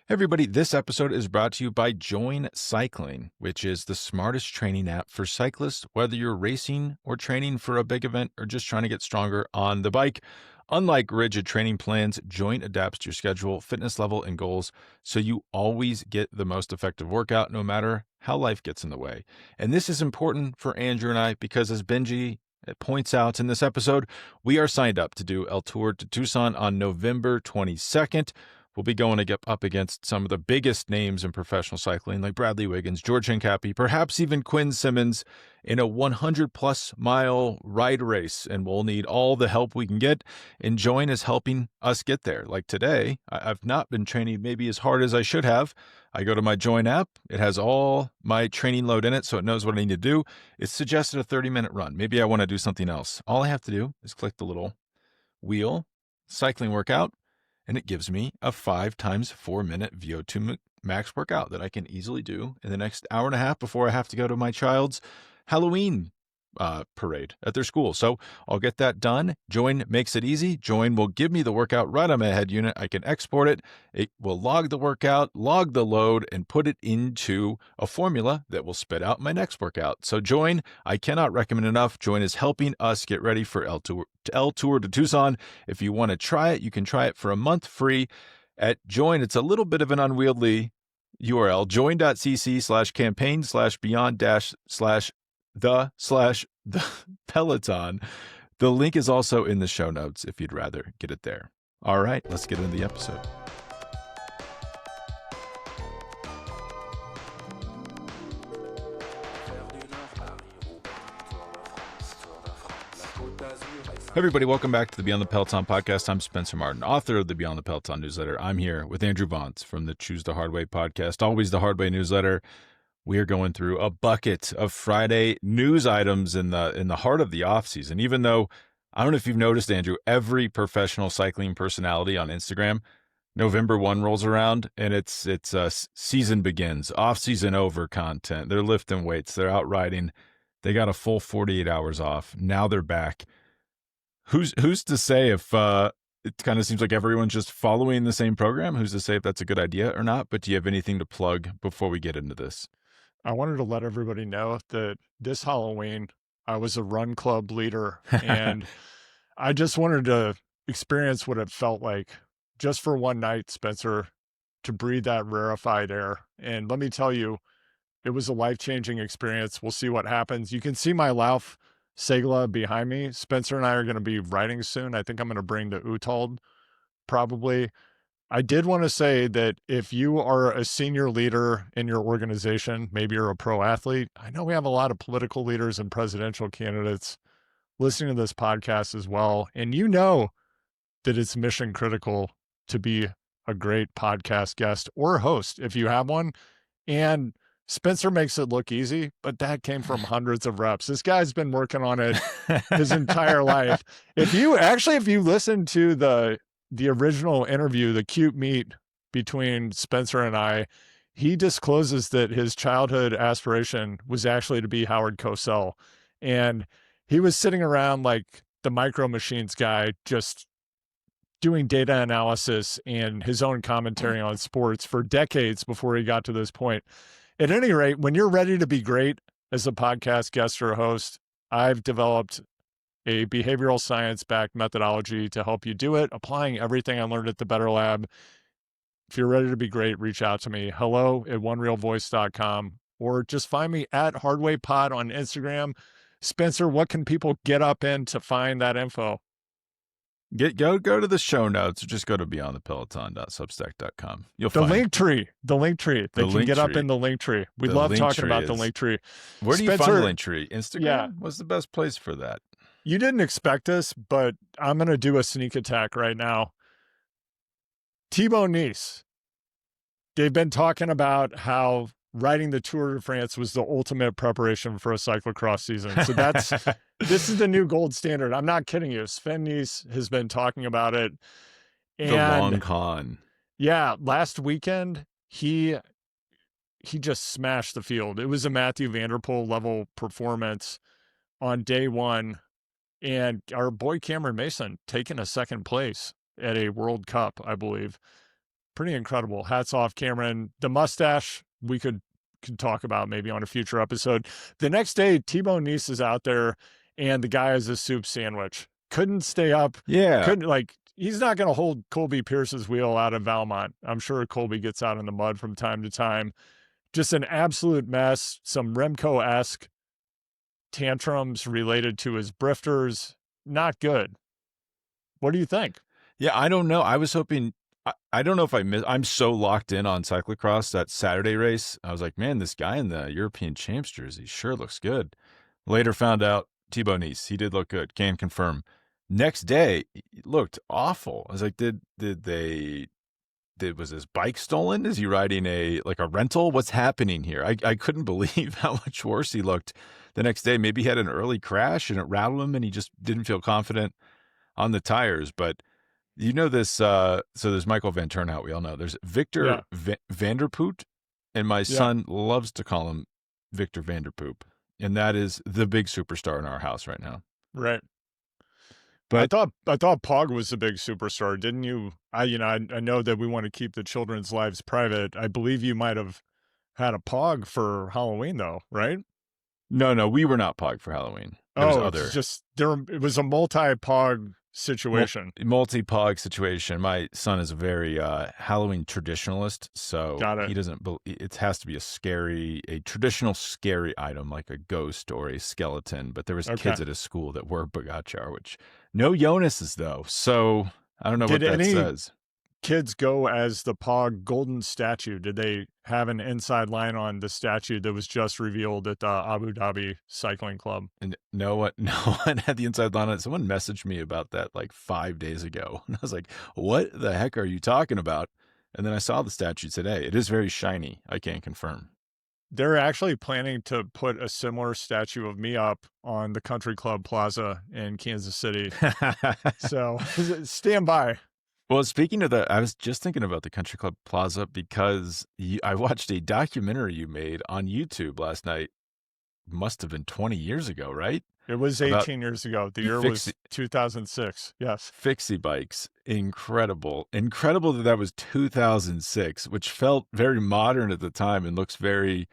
Hey everybody, this episode is brought to you by Join Cycling, which is the smartest training app for cyclists, whether you're racing or training for a big event or just trying to get stronger on the bike. Unlike rigid training plans, Join adapts to your schedule, fitness level, and goals, so you always get the most effective workout no matter how life gets in the way. And this is important for Andrew and I because, as Benji points out in this episode, we are signed up to do El Tour de Tucson on November 22nd. We'll be going up against some of the biggest names in professional cycling, like Bradley Wiggins, George Hincapie, perhaps even Quinn Simmons, in a 100-plus mile ride race, and we'll need all the help we can get. And Join is helping us get there. Like today, I've not been training maybe as hard as I should have. I go to my Join app. It has all my training load in it, so it knows what I need to do. It's suggested a 30-minute run. Maybe I want to do something else. All I have to do is click the little wheel, cycling workout, and it gives me a 5 times 4 minute VO2 max workout that I can easily do in the next hour and a half before I have to go to my child's Halloween parade at their school. So I'll get that done. Join makes it easy. Join will give me the workout right on my head unit. I can export it. It will log the workout, log the load, and put it into a formula that will spit out my next workout. So Join, I cannot recommend enough. Join is helping us get ready for El Tour de Tucson. If you want to try it, you can try it for a month free at Join. It's a little bit of an unwieldy URL, join.cc/campaign/beyond-/the Peloton. The link is also in the show notes if you'd rather get it there. All right, let's get into the episode. Hey everybody, welcome back to the Beyond the Peloton podcast. I'm Spencer Martin, author of the Beyond the Peloton newsletter. I'm here with Andrew Vontz from the Choose the Hard Way podcast, always the Hard Way newsletter. We are going through a bucket of Friday news items in the heart of the off season. Even though, I don't know if you've noticed, Andrew, every professional cycling personality on Instagram, November 1 rolls around and it's season begins, off season over content. They're lifting weights, they're out riding. They got a full 48 hours off. Now they're back. Who's to say if it kind of seems like everyone's just following the same program? Who's to say if that's a good idea or not? But do you have anything to plug before we get into this? I wanted to let everybody know that this Halloween, I was a run club leader, and I just wanted to experience what it felt like just for one night, Spencer, to breathe that rarefied air. And let me tell you, it was a life-changing experience. We'll see what happens. You can see my Lauf Segla behind me. Spencer and I are going to be riding soon. I think I'm going to bring the Utald probably. I did want to say that if you are a senior leader in your organization, maybe you're a pro athlete. I know we have a lot of political leaders and presidential candidates listening to this podcast as well. And you know that it's mission critical to be a great podcast guest or host if you have one. And Spencer makes it look easy, but that came from hundreds of reps. This guy's been working on it his entire life. If you listen to the original interview, the cute meet between Spencer and I, he discloses that his childhood aspiration was actually to be Howard Cosell. And he was sitting around like the Micro Machines guy, just doing data analysis and his own commentary on sports for decades before he got to this point. At any rate, when you're ready to be great as a podcast guest or host, I've developed a behavioral science-backed methodology to help you do it, applying everything I learned at the Better Lab. If you're ready to be great, reach out to me, hello@onerealvoice.com, or just find me at HardwayPod on Instagram. Spencer, what can people get up in to find that info? Go to the show notes, or just go to beyondthepeloton.substack.com. You'll the find link tree. They can get up in the link tree. We love talking about the link tree. Where do you find the link tree? Instagram? Yeah. What's the best place for that? You didn't expect this, but I'm going to do a sneak attack right now. Thibaut Nice. They've been talking about how riding the Tour de France was the ultimate preparation for a cyclocross season. So this is the new gold standard. I'm not kidding you. Sven Nys has been talking about it. And the long con. Yeah, last weekend, he just smashed the field. It was a Matthew Van Der Poel level performance on day one. And our boy Cameron Mason taking a second place at a World Cup, I believe. pretty incredible. Hats off, Cameron. The mustache, we could talk about maybe on a future episode. The next day, T-Bone Nice is out there, and the guy has a soup sandwich. Couldn't stay up. Yeah. Couldn't, like, he's not going to hold Colby Pierce's wheel out of Valmont. I'm sure Colby gets out in the mud from time to time. Just an absolute mess. Some Remco-esque tantrums related to his brifters. Not good. What do you think? Yeah, I don't know. I was hoping, I don't know if I'm so locked in on cyclocross, that Saturday race. I was like, man, this guy in the European Champs jersey sure looks good. Later found out Thibaut Nice, he did look good. Can confirm. Next day, he looked awful. I was like, was his bike stolen? Is he riding a rental? What's happening here? I couldn't believe how much worse he looked the next day. Maybe he had an early crash and it rattled him and he just didn't feel confident on the tires. But you know this, so there's Michael Van Turnhout, we all know. There's Victor Vanderpoot, and my son loves to call him Victor Vanderpoop. And that is the big superstar in our house right now. Right. But I thought Pog was the big superstar, didn't you? I know that we want to keep the children's lives private. I believe you might have had a Pog for Halloween, though, right? No, we were not Pog for Halloween. It was a multi-Pog situation. Multi-Pog situation. My son is a very Halloween traditionalist, so he doesn't. It has to be a traditional scary item like a ghost or a skeleton. But there was kids at his school that were Bogachar, which no Jonas's though. So I don't know what that says. Kids go as the Pog golden statue? Did they have an inside line on the statue that was just revealed at the Abu Dhabi Cycling Club? And no one had the inside line on it. Someone messaged me about that like 5 days ago. And I was like, what the heck are you talking about? And then I saw the statue today. It is very shiny. I can confirm. They're actually planning to put a similar statue of me up on the Country Club Plaza in Kansas City. So stand by. Well, speaking of that, I was just thinking about the Country Club Plaza because I watched a documentary you made on YouTube last night. Must have been 20 years ago, right? It was 18 years ago. The year was 2006. Yes. Fixie bikes. Incredible. Incredible that was 2006, which felt very modern at the time and looks very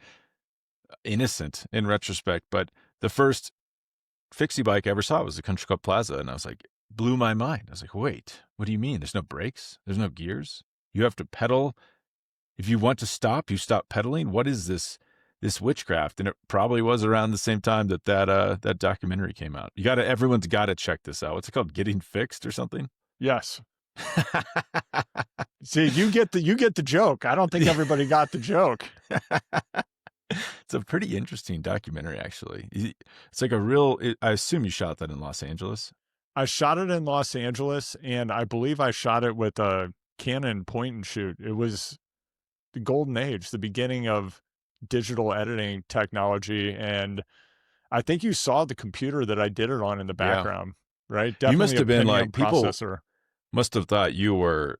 innocent in retrospect. But the first fixie bike I ever saw was the Country Club Plaza. And I was like, blew my mind. I was like, wait, what do you mean? There's no brakes? There's no gears? You have to pedal? If you want to stop, you stop pedaling? What is this witchcraft? And it probably was around the same time that documentary came out. Everyone's got to check this out. What's it called? Getting Fixed or something? Yes. See, you get the joke. I don't think everybody got the joke. It's a pretty interesting documentary, actually. It's like I assume you shot that in Los Angeles. I shot it in Los Angeles, and I believe I shot it with a Canon point and shoot. It was the golden age, the beginning of digital editing technology, and I think you saw the computer that I did it on in the background, right? Definitely you must have been like processor. People must have thought you were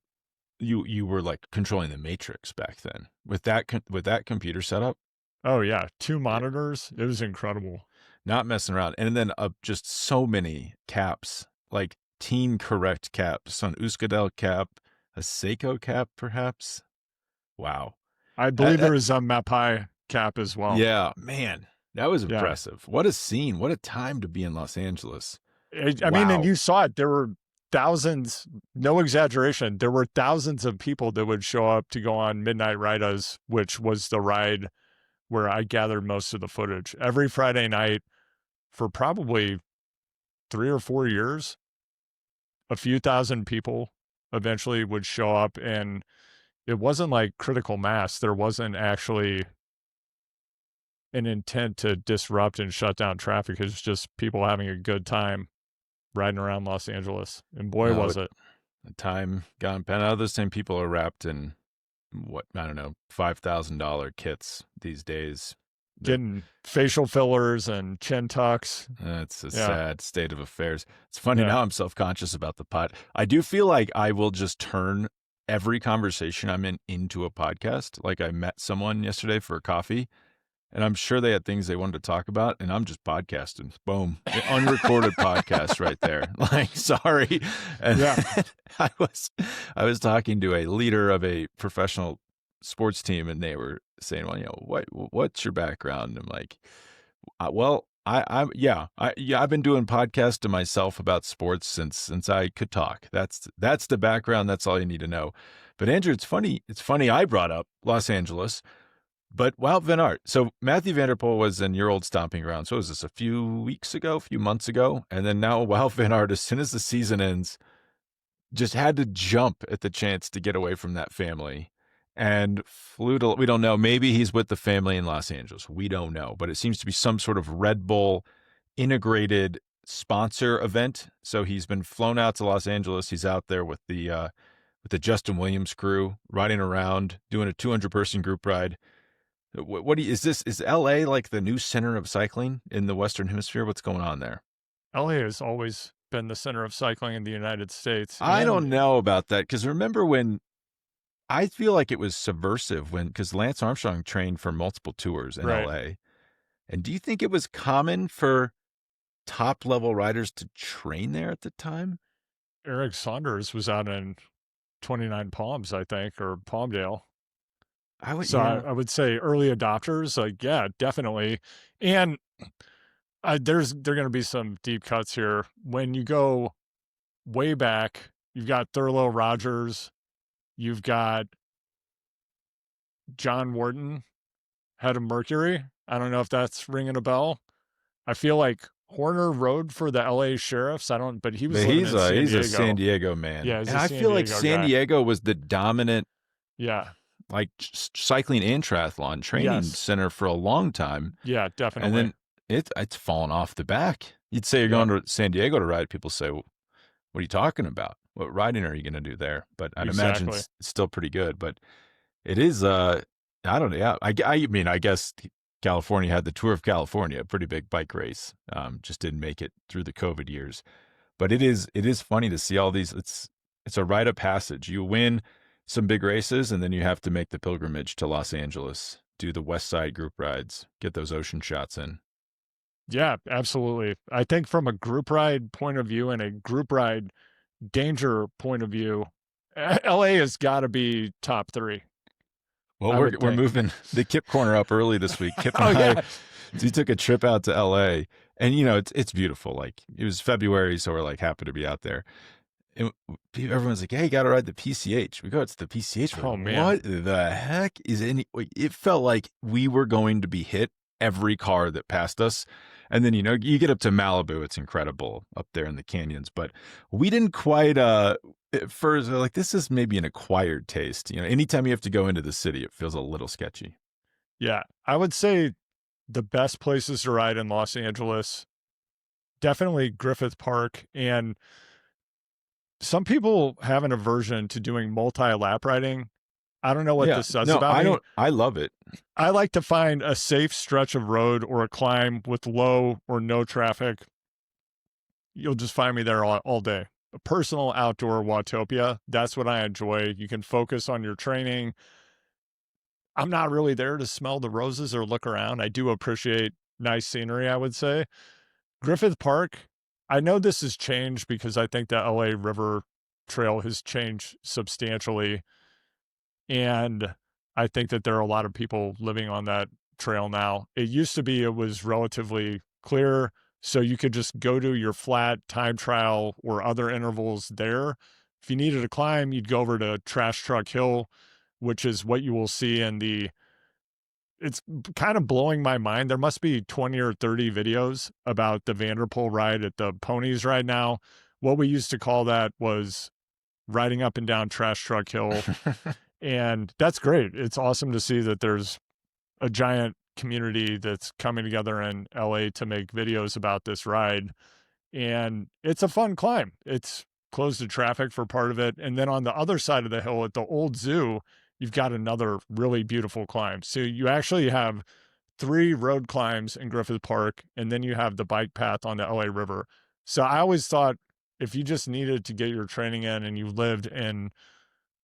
like controlling the Matrix back then with that computer setup. Oh yeah, 2 monitors. It was incredible. Not messing around. And then just so many caps, like team correct caps, an Euskadel cap, a Seiko cap, perhaps. Wow. I believe there was a Mapai cap as well. Yeah, man, that was impressive. What a scene. What a time to be in Los Angeles. I mean, and you saw it. There were thousands, no exaggeration. There were thousands of people that would show up to go on Midnight Ridas, which was the ride where I gathered most of the footage. Every Friday night for probably 3 or 4 years, a few thousand people eventually would show up, and it wasn't like critical mass. There wasn't actually an intent to disrupt and shut down traffic. It's just people having a good time riding around Los Angeles. And boy, was it. The time gone. Now those same people are wrapped in $5,000 kits these days. Getting facial fillers and chin tucks. That's a sad state of affairs. It's funny now I'm self-conscious about the pot. I do feel like I will just turn every conversation I'm in into a podcast. Like I met someone yesterday for coffee and I'm sure they had things they wanted to talk about, and I'm just podcasting. Boom. Unrecorded podcast right there. Like, sorry. And Yeah. I was talking to a leader of a professional sports team, and they were saying, well, what's your background? I'm like, well, I've been doing podcasts to myself about sports since I could talk. That's the background. That's all you need to know. But Andrew, it's funny. It's funny I brought up Los Angeles, but Wout Van Aert. So Matthew Van Der Poel was in your old stomping ground. So was this a few months ago? And then now Wout Van Aert, as soon as the season ends, just had to jump at the chance to get away from that family and flew to, we don't know, maybe he's with the family in Los Angeles. We don't know, but it seems to be some sort of Red Bull integrated sponsor event. So he's been flown out to Los Angeles. He's out there with the Justin Williams crew riding around, doing a 200-person group ride. Is LA like the new center of cycling in the Western Hemisphere? What's going on there? LA has always been the center of cycling in the United States. I don't know about that, because remember when I feel like it was subversive because Lance Armstrong trained for multiple tours in Right. LA. And do you think it was common for top level riders to train there at the time? Eric Saunders was out in 29 Palms, I think, or Palmdale. I would say early adopters, like, yeah, definitely. And there are going to be some deep cuts here. When you go way back, you've got Thurlow Rogers, you've got John Wharton, head of Mercury. I don't know if that's ringing a bell. I feel like Horner rode for the LA Sheriffs. But he was living in San Diego. He's a San Diego man. Yeah, and I feel like San Diego was the dominant, like cycling and triathlon training center for a long time. Yeah, definitely. And then it's fallen off the back. You'd say you're going to San Diego to ride. People say, well, what are you talking about? What riding are you going to do there? But I'd imagine it's still pretty good. But it is, I don't know. Yeah, I mean, I guess California had the Tour of California, a pretty big bike race. Just didn't make it through the COVID years. But it is funny to see all these. It's a rite of passage. You win some big races, and then you have to make the pilgrimage to Los Angeles, do the West Side group rides, get those ocean shots in. Yeah, absolutely. I think from a group ride point of view and a group ride danger point of view, LA has got to be top 3. Well, we're moving the Kip corner up early this week. Kip and I, we took a trip out to LA, and it's beautiful. Like, it was February, so we're like happy to be out there. And everyone's like, "Hey, you got to ride the PCH." We go, "It's the PCH." We're like, man, what the heck is any? It felt like we were going to be hit every car that passed us. And then, you get up to Malibu, it's incredible up there in the canyons, but we didn't quite, at first, like, this is maybe an acquired taste. Anytime you have to go into the city, it feels a little sketchy. Yeah, I would say the best places to ride in Los Angeles, definitely Griffith Park. And some people have an aversion to doing multi-lap riding. I don't know what this says about me. I love it. I like to find a safe stretch of road or a climb with low or no traffic. You'll just find me there all day. A personal outdoor Watopia. That's what I enjoy. You can focus on your training. I'm not really there to smell the roses or look around. I do appreciate nice scenery, I would say. Griffith Park, I know this has changed because I think the LA River Trail has changed substantially. And I think that there are a lot of people living on that trail now. It used to be, it was relatively clear, so you could just go to your flat time trial or other intervals there. If you needed to climb, you'd go over to Trash Truck Hill, which is what you will see it's kind of blowing my mind. There must be 20 or 30 videos about the Vanderpool ride at the Ponies right now. What we used to call that was riding up and down Trash Truck Hill. And that's great. It's awesome to see that there's a giant community that's coming together in LA to make videos about this ride. And it's a fun climb. It's closed to traffic for part of it. And then on the other side of the hill at the old zoo, you've got another really beautiful climb. So you actually have 3 road climbs in Griffith Park, and then you have the bike path on the LA River. So I always thought if you just needed to get your training in and you lived in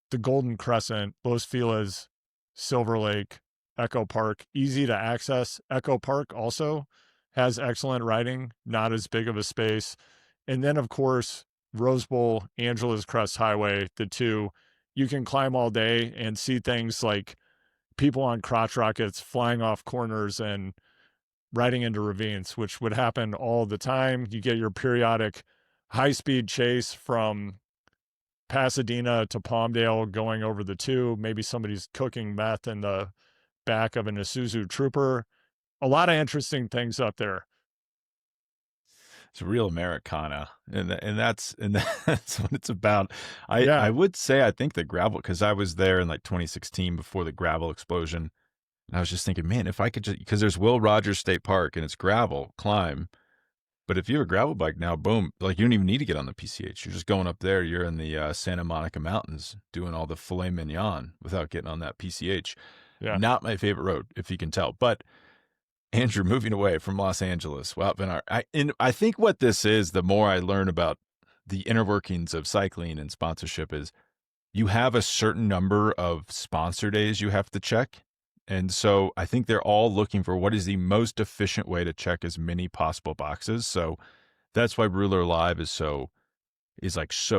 the Golden Crescent, Los Feliz, Silver Lake, Echo Park, easy to access. Echo Park also has excellent riding, not as big of a space. And then, of course, Rose Bowl, Angeles Crest Highway, the two, you can climb all day and see things like people on crotch rockets flying off corners and riding into ravines, which would happen all the time. You get your periodic high-speed chase from Pasadena to Palmdale going over the two. Maybe somebody's cooking meth in the back of an Isuzu Trooper. A lot of interesting things up there. It's real Americana, and that's that's what it's about. Yeah. I would say I think the gravel, because I was there in like 2016 before the gravel explosion, and I was just thinking, man, if I could just, because there's Will Rogers State Park and it's gravel climb, but if you have a gravel bike now, boom, like you don't even need to get on the PCH. You're just going up there. You're in the Santa Monica Mountains doing all the filet mignon without getting on that PCH. Yeah. Not my favorite road, if you can tell, but. Andrew, moving away from Los Angeles, Wout van Aert. I think what this is, the more I learn about the inner workings of cycling and sponsorship, is you have a certain number of sponsor days you have to check. And so I think they're all looking for what is the most efficient way to check as many possible boxes. So that's why Ruler Live is so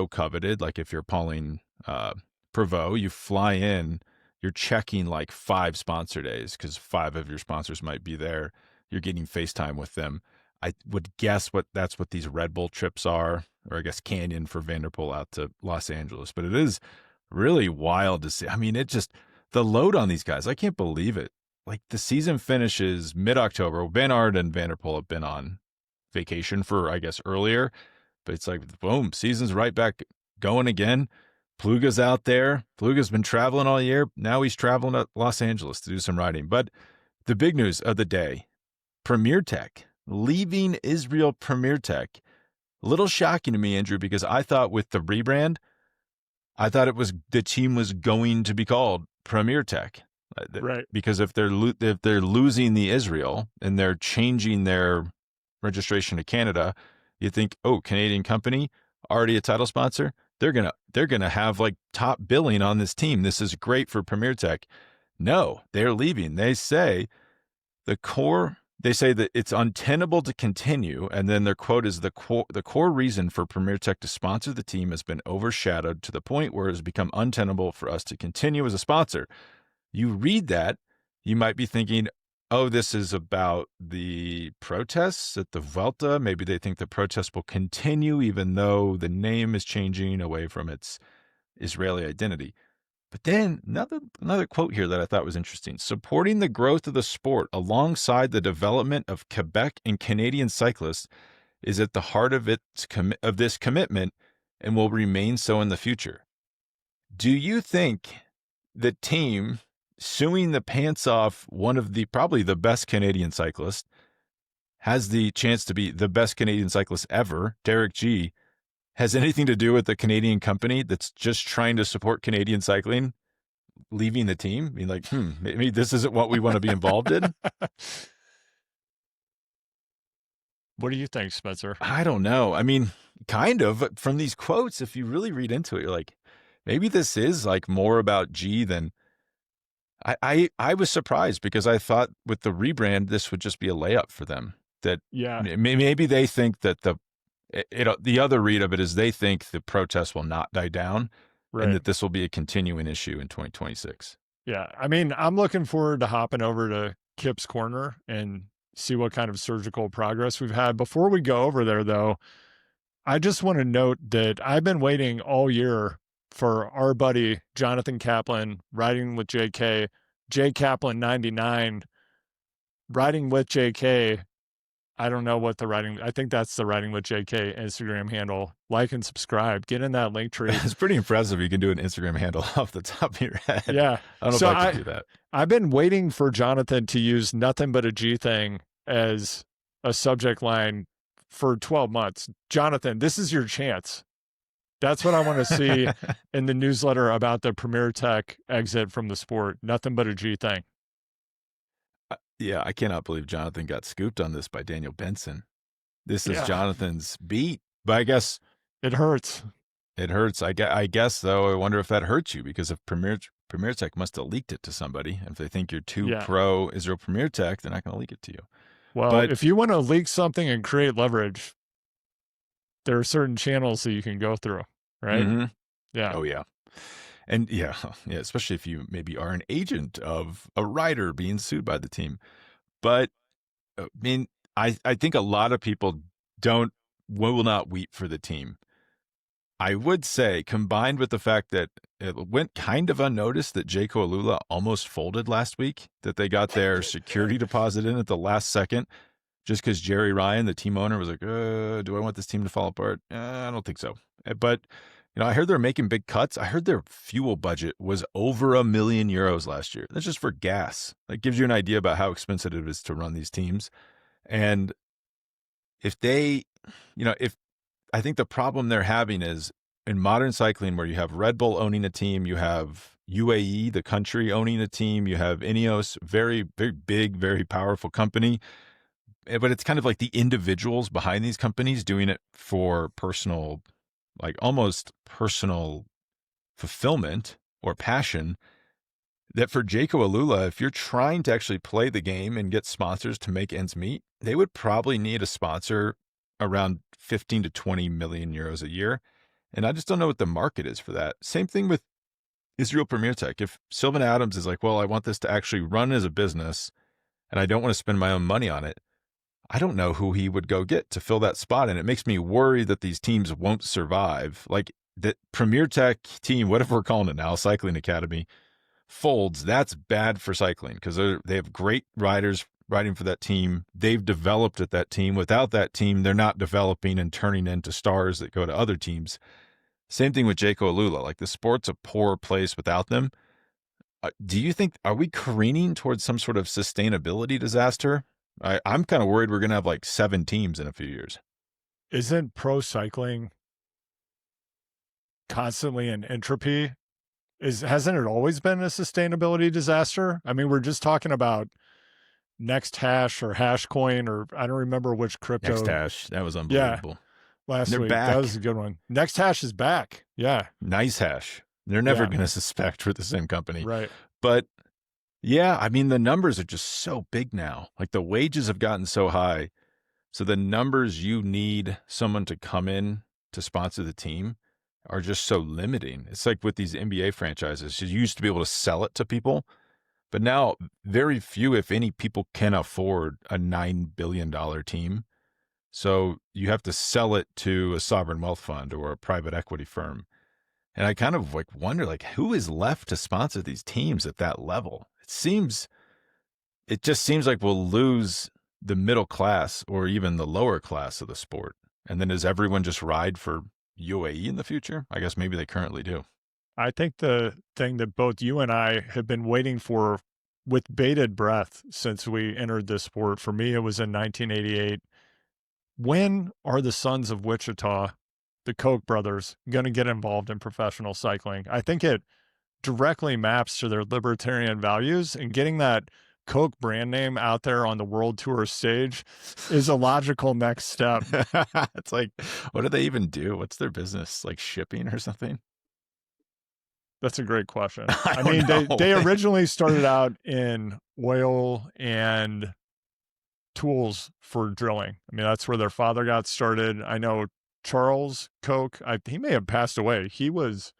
coveted. Like if you're Pauline Prevost, you fly in, you're checking like 5 sponsor days because 5 of your sponsors might be there. You're getting FaceTime with them. I would guess that's what these Red Bull trips are, or I guess Canyon for Vanderpool out to Los Angeles. But it is really wild to see. I mean, the load on these guys, I can't believe it. Like the season finishes mid-October. Van Aert and Vanderpool have been on vacation for, I guess, earlier. But it's like, boom, season's right back going again. Pluga's out there. Pluga's been traveling all year. Now he's traveling to Los Angeles to do some riding. But the big news of the day, Premier Tech, leaving Israel Premier Tech. A little shocking to me, Andrew, because I thought with the rebrand, I thought the team was going to be called Premier Tech. Right. Because if they're losing the Israel and they're changing their registration to Canada, you think, oh, Canadian company, already a title sponsor, they're gonna have like top billing on this team. This is great for Premier Tech. No, they're leaving. They say that it's untenable to continue, and then their quote is the core reason for Premier Tech to sponsor the team has been overshadowed to the point where it has become untenable for us to continue as a sponsor. You read that, you might be thinking, oh, this is about the protests at the Vuelta. Maybe they think the protests will continue even though the name is changing away from its Israeli identity. But then another quote here that I thought was interesting. Supporting the growth of the sport alongside the development of Quebec and Canadian cyclists is at the heart of this commitment and will remain so in the future. Do you think the team suing the pants off one of probably the best Canadian cyclists, has the chance to be the best Canadian cyclist ever, Derek G, has anything to do with the Canadian company that's just trying to support Canadian cycling leaving the team? I mean, like, maybe this isn't what we want to be involved in. What do you think, Spencer? I don't know. I mean, kind of, but from these quotes, if you really read into it, you're like, maybe this is like more about G than I was surprised because I thought with the rebrand, this would just be a layup for them. That maybe they think that the other read of it is they think the protests will not die down, right, and that this will be a continuing issue in 2026. Yeah. I mean, I'm looking forward to hopping over to Kip's Corner and see what kind of surgical progress we've had. Before we go over there, though, I just want to note that I've been waiting all year for our buddy Jonathan Kaplan riding with JK, J Kaplan 99, riding with JK. I don't know what I think that's the riding with JK Instagram handle. Like and subscribe. Get in that link tree. It's pretty impressive. You can do an Instagram handle off the top of your head. Yeah. I don't know if I can do that. I've been waiting for Jonathan to use nothing but a G thing as a subject line for 12 months. Jonathan, this is your chance. That's what I want to see in the newsletter about the Premier Tech exit from the sport. Nothing but a G thing. Yeah, I cannot believe Jonathan got scooped on this by Daniel Benson. This is Jonathan's beat, but I guess it hurts. It hurts. I guess, though, I wonder if that hurts you because if Premier Tech must have leaked it to somebody. And if they think you're too Yeah. pro Israel Premier Tech, they're not going to leak it to you. Well, But if you want to leak something and create leverage, there are certain channels that you can go through, right? Mhm. Yeah. Oh, yeah. And yeah, especially if you maybe are an agent of a writer being sued by the team. But I mean, I think a lot of people will not weep for the team. I would say, combined with the fact that it went kind of unnoticed that Jayco Alula almost folded last week, that they got their security deposit in at the last second, just because Jerry Ryan, the team owner, was like, do I want this team to fall apart? I don't think so. But, I heard they're making big cuts. I heard their fuel budget was over €1 million last year. That's just for gas. That gives you an idea about how expensive it is to run these teams. And if they, if I think the problem they're having is in modern cycling where you have Red Bull owning a team, you have UAE, the country, owning a team, you have Ineos, very, very big, very powerful company. But it's kind of like the individuals behind these companies doing it for personal, like almost personal fulfillment or passion. That for Jayco Alula, if you're trying to actually play the game and get sponsors to make ends meet, they would probably need a sponsor around 15 to 20 million euros a year. And I just don't know what the market is for that. Same thing with Israel Premier Tech. If Sylvan Adams is like, well, I want this to actually run as a business and I don't want to spend my own money on it, I don't know who he would go get to fill that spot. And it makes me worry that these teams won't survive. Like the Premier Tech team, whatever we're calling it now, Cycling Academy, folds. That's bad for cycling because they have great riders riding for that team. They've developed at that team. Without that team, they're not developing and turning into stars that go to other teams. Same thing with Jayco Alula. Like the sport's a poor place without them. Do you think, are we careening towards some sort of sustainability disaster? I'm kind of worried we're going to have like 7 teams in a few years. Isn't pro cycling constantly in entropy? Hasn't it always been a sustainability disaster? I mean, we're just talking about Next Hash or Hashcoin, or I don't remember which crypto. Next Hash, that was unbelievable. Last They're week. back. That was a good one. Next Hash is back. Yeah. Nice Hash. They're never going to suspect we're the same company. Right. But yeah, I mean, the numbers are just so big now. Like the wages have gotten so high. So the numbers you need someone to come in to sponsor the team are just so limiting. It's like with these NBA franchises, you used to be able to sell it to people, but now very few, if any, people can afford a $9 billion team. So you have to sell it to a sovereign wealth fund or a private equity firm. And I kind of like wonder, like, who is left to sponsor these teams at that level? It just seems like we'll lose the middle class or even the lower class of the sport. And then does everyone just ride for UAE in the future? I guess maybe they currently do. I think the thing that both you and I have been waiting for with bated breath since we entered this sport, for me, it was in 1988. When are the sons of Wichita, the Koch brothers, going to get involved in professional cycling? I think it directly maps to their libertarian values, and getting that Koch brand name out there on the world tour stage is a logical next step. It's like, what do they even do? What's their business? Like shipping or something? That's a great question. I mean, they originally started out in oil and tools for drilling. I mean, that's where their father got started. I know Charles Koch, he may have passed away. He was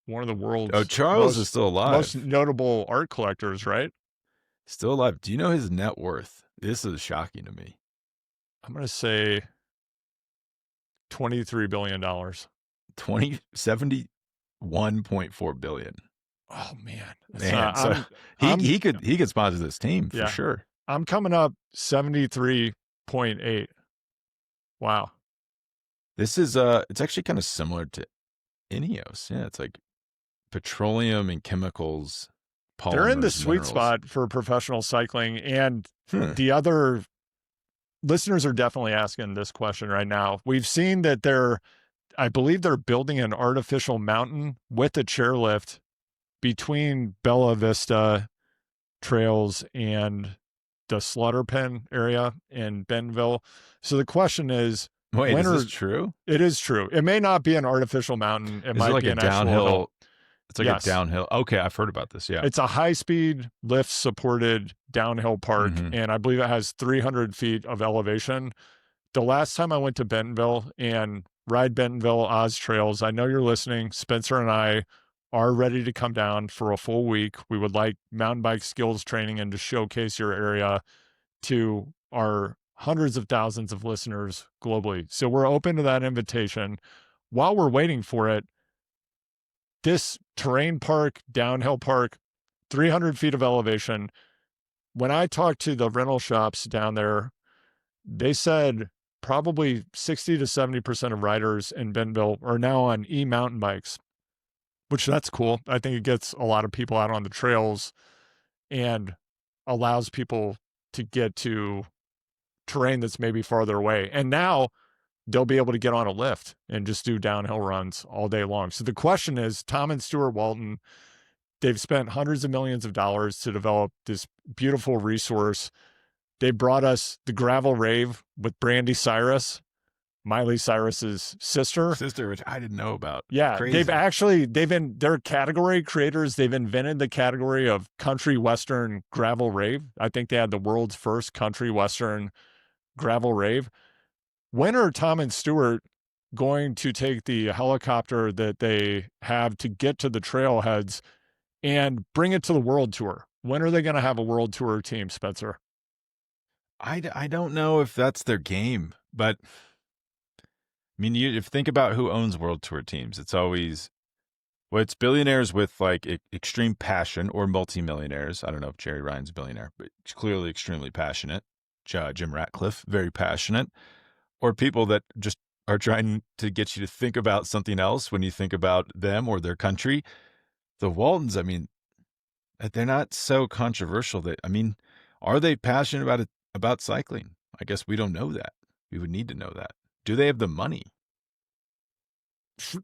one of the world's Charles is still alive. Most notable art collectors, right? Still alive. Do you know his net worth? This is shocking to me. I'm going to say $23 billion. 71.4 billion. Oh man. So he could sponsor this team for sure. I'm coming up 73.8. Wow. This is it's actually kind of similar to Ineos. Yeah, it's like petroleum and chemicals. They're in the sweet minerals. spot for professional cycling, and the other listeners are definitely asking this question right now. We've seen that I believe they're building an artificial mountain with a chairlift between Bella Vista trails and the slaughter pen area in Bentonville. So the question is, wait, is this true? It is true. It may not be an artificial mountain. It might be an downhill. It's like a Yes. downhill. Okay, I've heard about this. Yeah. It's a high-speed, lift-supported downhill park, Mhm. and I believe it has 300 feet of elevation. The last time I went to Bentonville and ride Bentonville Oz Trails, I know you're listening. Spencer and I are ready to come down for a full week. We would like mountain bike skills training and to showcase your area to our hundreds of thousands of listeners globally. So we're open to that invitation. While we're waiting for it, this terrain park, downhill park, 300 feet of elevation. When I talked to the rental shops down there, they said probably 60 to 70% of riders in Bentonville are now on e-mountain bikes, which that's cool. I think it gets a lot of people out on the trails and allows people to get to terrain that's maybe farther away. And now they'll be able to get on a lift and just do downhill runs all day long. So the question is, Tom and Stuart Walton, they've spent hundreds of millions of dollars to develop this beautiful resource. They brought us the gravel rave with Brandy Cyrus, Miley Cyrus's sister. Which I didn't know about. Yeah, Crazy. they're category creators. They've invented the category of country western gravel rave. I think they had the world's first country western gravel rave. When are Tom and Stuart going to take the helicopter that they have to get to the trailheads and bring it to the world tour? When are they going to have a world tour team, Spencer? I don't know if that's their game, but I mean, if you think about who owns world tour teams, it's always, well, it's billionaires with like extreme passion or multimillionaires. I don't know if Jerry Ryan's a billionaire, but he's clearly extremely passionate. Jim Ratcliffe, very passionate. Or people that just are trying to get you to think about something else when you think about them or their country. The Waltons, I mean, they're not so controversial. Are they passionate about cycling? I guess we don't know that. We would need to know that. Do they have the money?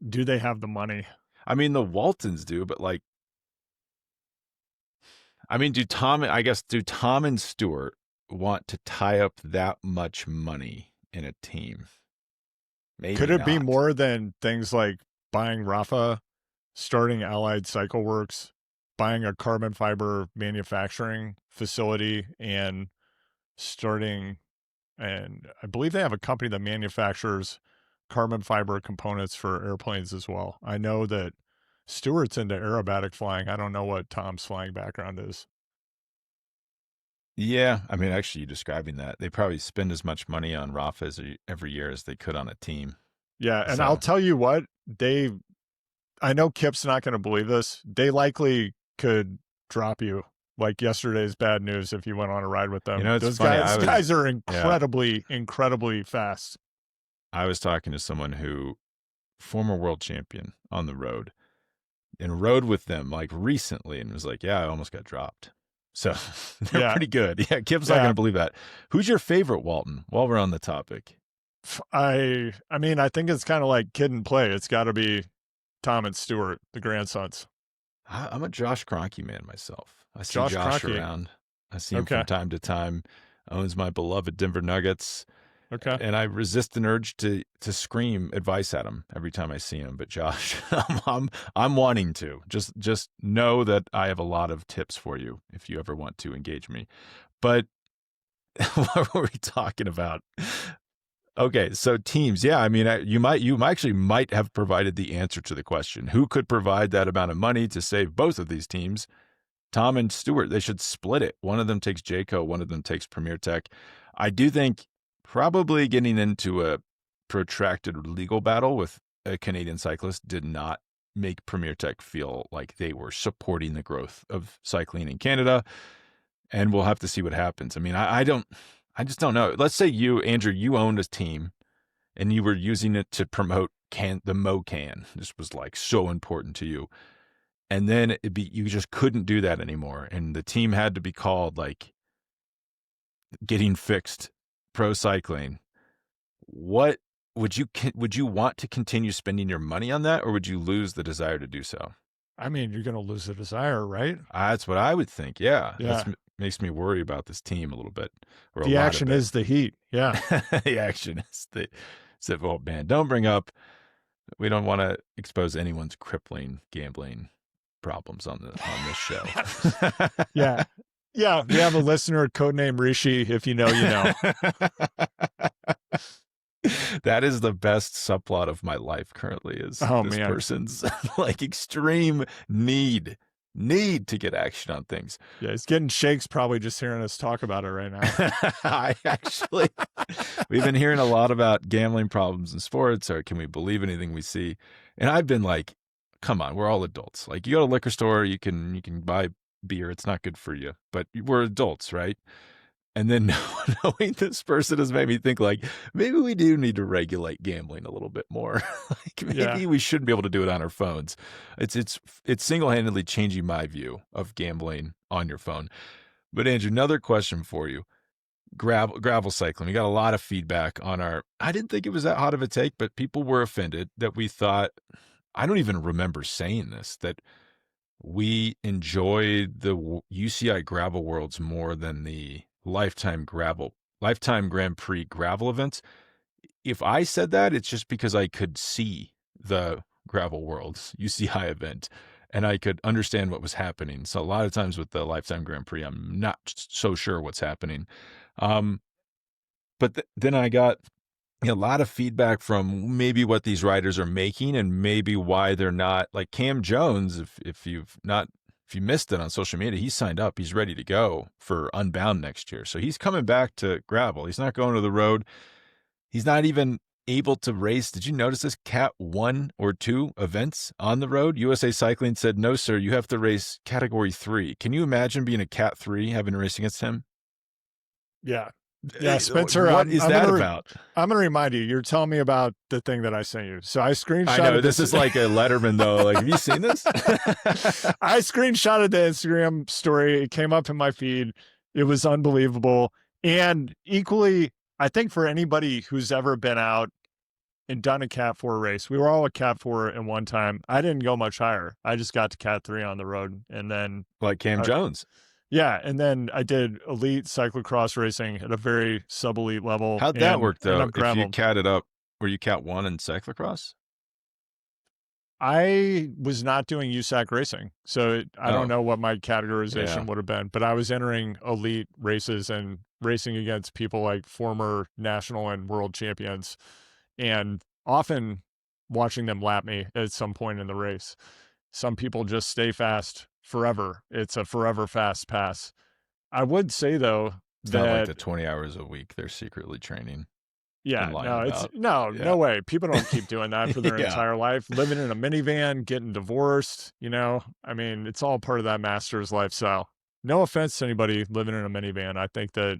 Do they have the money? I mean, the Waltons do, but do Tom and Stuart want to tie up that much money in a team? Maybe Could it be not. more than things like buying Rafa, starting Allied Cycle Works, buying a carbon fiber manufacturing facility, and I believe they have a company that manufactures carbon fiber components for airplanes as well. I know that Stuart's into aerobatic flying. I don't know what Tom's flying background is. Yeah, actually, you describing that, they probably spend as much money on Rafa every year as they could on a team. Yeah, and I'll tell you what, I know Kip's not going to believe this. They likely could drop you like yesterday's bad news if you went on a ride with them. You know, it's Those funny. guys are incredibly fast. I was talking to someone former world champion on the road, and rode with them like recently, and was like, yeah, I almost got dropped. So they're pretty good. Yeah, Kip's not going to believe that. Who's your favorite Walton while we're on the topic? I think it's kind of like kid and play. It's got to be Tom and Stuart, the grandsons. I'm a Josh Kroenke man myself. I see Josh Josh Kroenke. around. I see him from time to time. Owns my beloved Denver Nuggets. Okay. And I resist an urge to scream advice at him every time I see him. But Josh, I'm wanting to. Just know that I have a lot of tips for you if you ever want to engage me. But what were we talking about? Okay, so teams. Yeah, you actually might have provided the answer to the question. Who could provide that amount of money to save both of these teams? Tom and Stuart, they should split it. One of them takes Jayco, one of them takes Premier Tech. I do think probably getting into a protracted legal battle with a Canadian cyclist did not make Premier Tech feel like they were supporting the growth of cycling in Canada. And we'll have to see what happens. I just don't know. Let's say Andrew, you owned a team and you were using it to promote the MoCan. This was like so important to you. And then you just couldn't do that anymore. And the team had to be called like Getting Fixed Pro Cycling. What would you want to continue spending your money on that, or would you lose the desire to do so? You're going to lose the desire, right? That's what I would think. Yeah. Yeah. That makes me worry about this team a little bit. The action is the heat. Yeah. The action is well, man, don't bring up, we don't want to expose anyone's crippling gambling problems on this show. Yeah. Yeah. We have a listener codename Rishi. If you know, you know. That is the best subplot of my life currently, is Oh, this man. person's like extreme need to get action on things. Yeah, he's getting shakes probably just hearing us talk about it right now. We've been hearing a lot about gambling problems in sports, or can we believe anything we see? And I've been like, come on, we're all adults. Like, you go to a liquor store, you can buy beer. It's not good for you, but we're adults, right? And then knowing this person has made me think, like, maybe we do need to regulate gambling a little bit more. Like, maybe we shouldn't be able to do it on our phones. It's single-handedly changing my view of gambling on your phone. But Andrew, another question for you. Gravel cycling. We got a lot of feedback on I didn't think it was that hot of a take, but people were offended that we thought, I don't even remember saying this, that we enjoyed the UCI gravel worlds more than the Lifetime Grand Prix gravel events. If I said that, it's just because I could see the gravel worlds UCI event and I could understand what was happening. So a lot of times with the Lifetime Grand Prix, I'm not so sure what's happening. But then I got a lot of feedback from maybe what these riders are making and maybe why they're not, like Cam Jones. If you missed it on social media, he signed up. He's ready to go for Unbound next year. So he's coming back to gravel. He's not going to the road. He's not even able to race. Did you notice this? Cat 1 or 2 events on the road? USA Cycling said, no, sir, you have to race category 3. Can you imagine being a Cat 3 having to race against him? Yeah. Yeah, Spencer, what is that about? I'm going to remind you, you're telling me about the thing that I sent you. So I screenshotted I know, this is like a Letterman, though. Like, have you seen this? I screenshotted the Instagram story. It came up in my feed. It was unbelievable. And equally, I think for anybody who's ever been out and done a Cat 4 race, we were all a Cat 4 at one time. I didn't go much higher. I just got to Cat 3 on the road. And then... like Cam Jones. Yeah, and then I did elite cyclocross racing at a very sub-elite level. How'd that work, though? If you catted up, were you Cat 1 in cyclocross? I was not doing USAC racing, so I don't know what my categorization would have been, but I was entering elite races and racing against people like former national and world champions, and often watching them lap me at some point in the race. Some people just stay fast forever. It's a forever fast pass. I would say, though, it's not like the 20 hours a week they're secretly training. Yeah, no way. People don't keep doing that for their entire life. Living in a minivan, getting divorced, I mean, it's all part of that master's lifestyle. No offense to anybody living in a minivan. I think that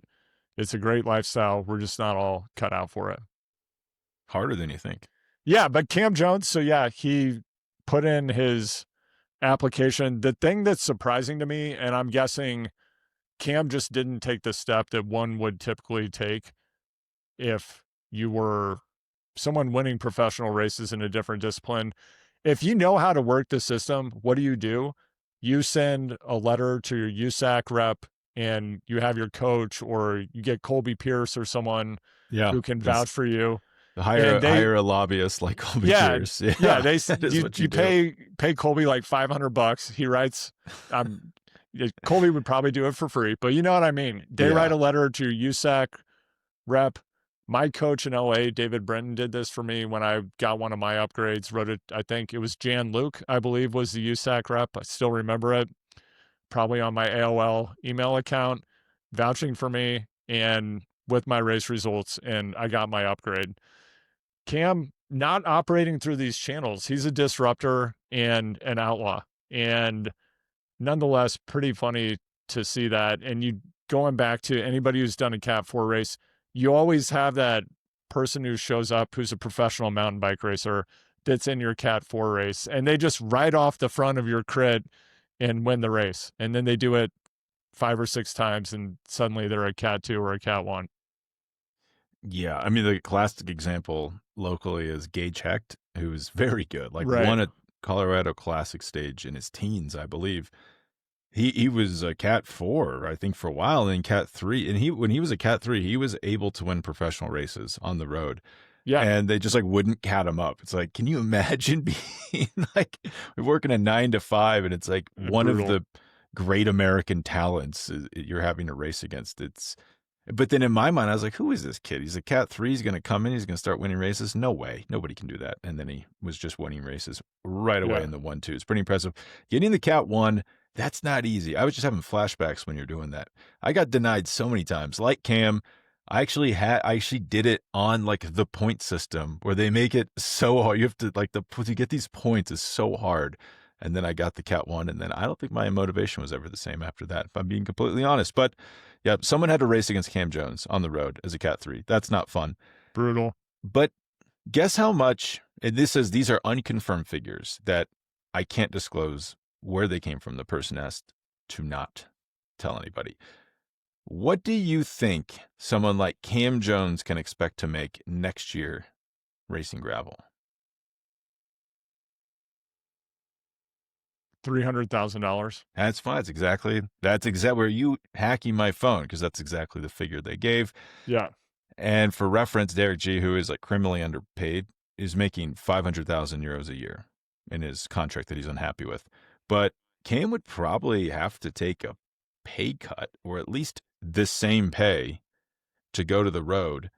it's a great lifestyle. We're just not all cut out for it. Harder than you think. Yeah, but Cam Jones, so yeah, he put in his application. The thing that's surprising to me, and I'm guessing Cam just didn't take the step that one would typically take if you were someone winning professional races in a different discipline. If you know how to work the system, what do? You send a letter to your USAC rep and you have your coach, or you get Colby Pierce or someone who can vouch for you. Hire a lobbyist like Colby Pierce. You pay Colby like $500. He writes, Colby would probably do it for free, but you know what I mean? They write a letter to USAC rep. My coach in LA, David Brenton, did this for me when I got one of my upgrades. Wrote it, I think it was Jan Luke, I believe, was the USAC rep. I still remember it. Probably on my AOL email account, vouching for me and with my race results, and I got my upgrade. Cam, not operating through these channels. He's a disruptor and an outlaw. And nonetheless, pretty funny to see that. And you going back to anybody who's done a Cat 4 race, you always have that person who shows up who's a professional mountain bike racer that's in your Cat 4 race. And they just ride off the front of your crit and win the race. And then they do it 5 or 6 times and suddenly they're a Cat 2 or a Cat 1. Yeah, I mean, the classic example locally is Gage Hecht, who's very good. Like, won a Colorado Classic stage in his teens, I believe. He was a Cat 4, I think, for a while, and then Cat 3. And when he was a Cat 3, he was able to win professional races on the road. Yeah. and they just like wouldn't cat him up. It's like, can you imagine being like working a 9 to 5 and it's like one of Brutal. the great American talents you're having to race against? But then in my mind, I was like, who is this kid? He's a Cat 3. He's going to come in. He's going to start winning races. No way. Nobody can do that. And then he was just winning races right away Yeah. in the 1-2. It's pretty impressive. Getting the Cat 1, that's not easy. I was just having flashbacks when you're doing that. I got denied so many times. Like Cam, I actually did it on like the point system where they make it so hard. You have to like to get these points is so hard. And then I got the Cat 1, and then I don't think my motivation was ever the same after that, if I'm being completely honest. But yeah, someone had to race against Cam Jones on the road as a Cat 3. That's not fun. Brutal. But guess how much, and these are unconfirmed figures that I can't disclose where they came from. The person asked to not tell anybody. What do you think someone like Cam Jones can expect to make next year racing gravel? $300,000. That's fine. That's exactly where you hacking my phone, because that's exactly the figure they gave. Yeah. And for reference, Derek G, who is like criminally underpaid, is making 500,000 euros a year in his contract that he's unhappy with. But Cam would probably have to take a pay cut, or at least the same pay, to go to the road.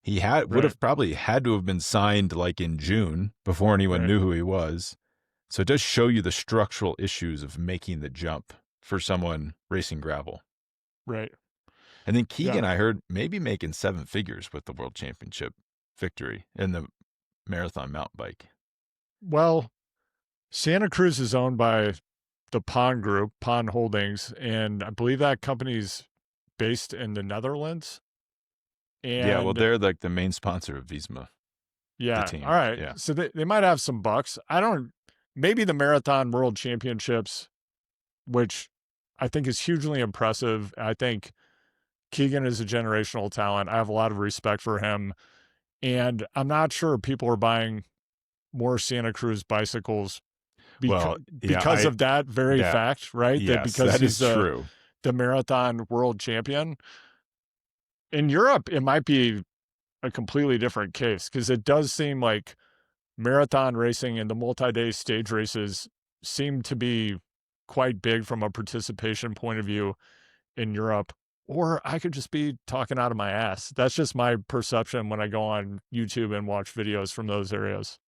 He would have probably had to have been signed like in June before anyone knew who he was. So it does show you the structural issues of making the jump for someone racing gravel. Right. And then Keegan, I heard, maybe making 7 figures with the World Championship victory in the marathon mountain bike. Well, Santa Cruz is owned by the Pond Group, Pond Holdings, and I believe that company's based in the Netherlands. And yeah, well, they're like the main sponsor of Visma. Yeah. The team. All right. Yeah. So they might have some bucks. Maybe the Marathon World Championships, which I think is hugely impressive. I think Keegan is a generational talent. I have a lot of respect for him. And I'm not sure people are buying more Santa Cruz bicycles because of that very fact, right? Yes, because that he's is true. The marathon world champion. In Europe, it might be a completely different case, because it does seem like marathon racing and the multi-day stage races seem to be quite big from a participation point of view in Europe. Or I could just be talking out of my ass. That's just my perception when I go on YouTube and watch videos from those areas.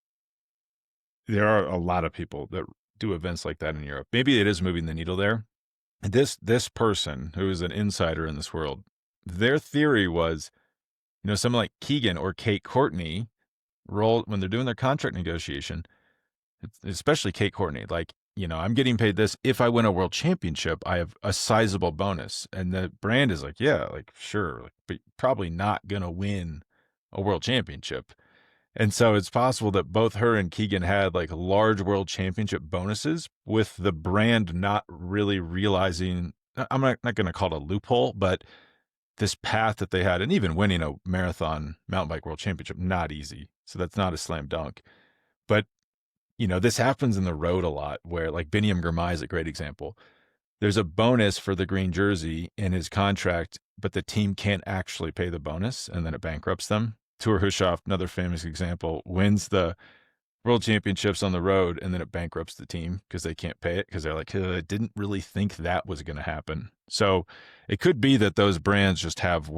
There are a lot of people that do events like that in Europe. Maybe it is moving the needle there. This person who is an insider in this world, their theory was, someone like Keegan or Kate Courtney when they're doing their contract negotiation, especially Kate Courtney, like, I'm getting paid this. If I win a world championship, I have a sizable bonus. And the brand is like, yeah, like, sure, but probably not going to win a world championship. And so it's possible that both her and Keegan had like large world championship bonuses, with the brand not really realizing, I'm not going to call it a loophole, but this path that they had, and even winning a marathon mountain bike world championship, not easy. So that's not a slam dunk. But, this happens in the road a lot, where like Biniam Girmay is a great example. There's a bonus for the green jersey in his contract, but the team can't actually pay the bonus, and then it bankrupts them. Tour Hushoff, another famous example, wins the world championships on the road, and then it bankrupts the team because they can't pay it, because they're like, I didn't really think that was going to happen. So it could be that those brands just have